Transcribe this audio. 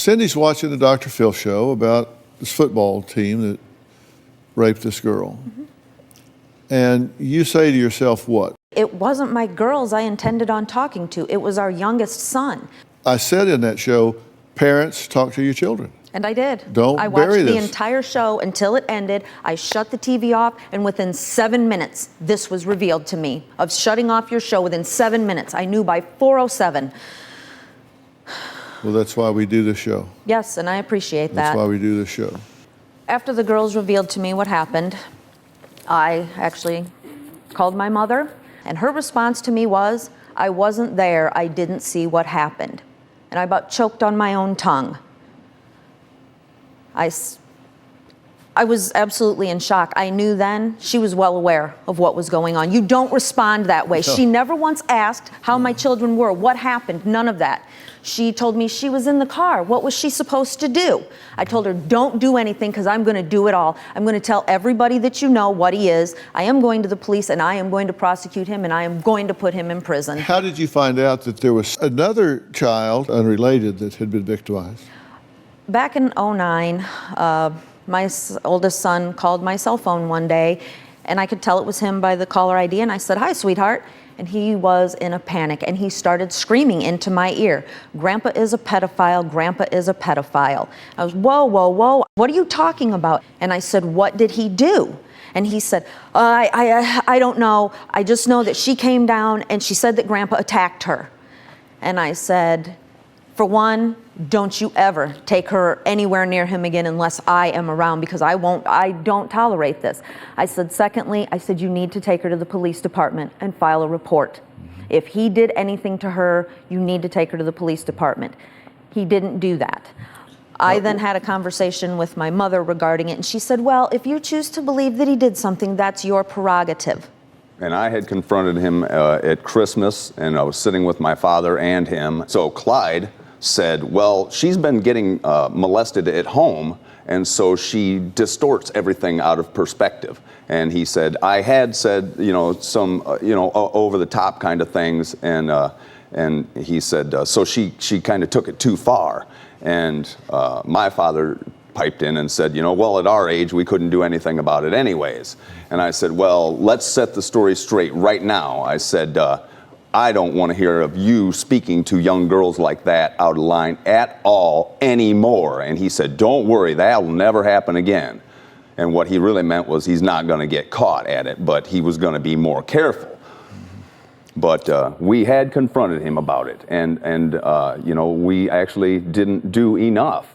Cindy's watching the Dr. Phil show about this football team that raped this girl. And you say to yourself what? It wasn't my girls I intended on talking to. It was our youngest son. I said in that show, parents, talk to your children. And I did. Don't I watched bury the this. entire show until it ended. I shut the TV off, and within 7 minutes, this was revealed to me. Of shutting off your show within 7 minutes. I knew by 4:07. Well, that's why we do this show. Yes, and I appreciate that. That's why we do this show. After the girls revealed to me what happened, I actually called my mother, and her response to me was, I wasn't there, I didn't see what happened. And I about choked on my own tongue. I was absolutely in shock. I knew then she was well aware of what was going on. You don't respond that way. No. She never once asked how my children were, what happened, none of that. She told me she was in the car. What was she supposed to do? I told her, don't do anything because I'm going to do it all. I'm going to tell everybody that you know what he is. I am going to the police and I am going to prosecute him and I am going to put him in prison. How did you find out that there was another child, unrelated, that had been victimized? Back in 2009, my oldest son called my cell phone one day, and I could tell it was him by the caller ID, and I said, hi, sweetheart. And he was in a panic, and he started screaming into my ear, Grandpa is a pedophile, Grandpa is a pedophile. I was, whoa, whoa, whoa, what are you talking about? And I said, what did he do? And he said, I don't know. I just know that she came down, and she said that Grandpa attacked her. And I said, for one, don't you ever take her anywhere near him again unless I am around, because I don't tolerate this. I said, secondly, I said, you need to take her to the police department and file a report. If he did anything to her, you need to take her to the police department. He didn't do that. I then had a conversation with my mother regarding it, and she said, well, if you choose to believe that he did something, that's your prerogative. And I had confronted him at Christmas, and I was sitting with my father and him. So Clyde said, well, she's been getting molested at home, and so she distorts everything out of perspective. And he said, I had said, some, over-the-top kind of things, and he said, so she kind of took it too far. And my father piped in and said, well, at our age, we couldn't do anything about it anyways. And I said, well, let's set the story straight right now. I said, I don't want to hear of you speaking to young girls like that out of line at all anymore. And he said, don't worry, that'll never happen again. And what he really meant was he's not going to get caught at it, but he was going to be more careful. But we had confronted him about it, and we actually didn't do enough.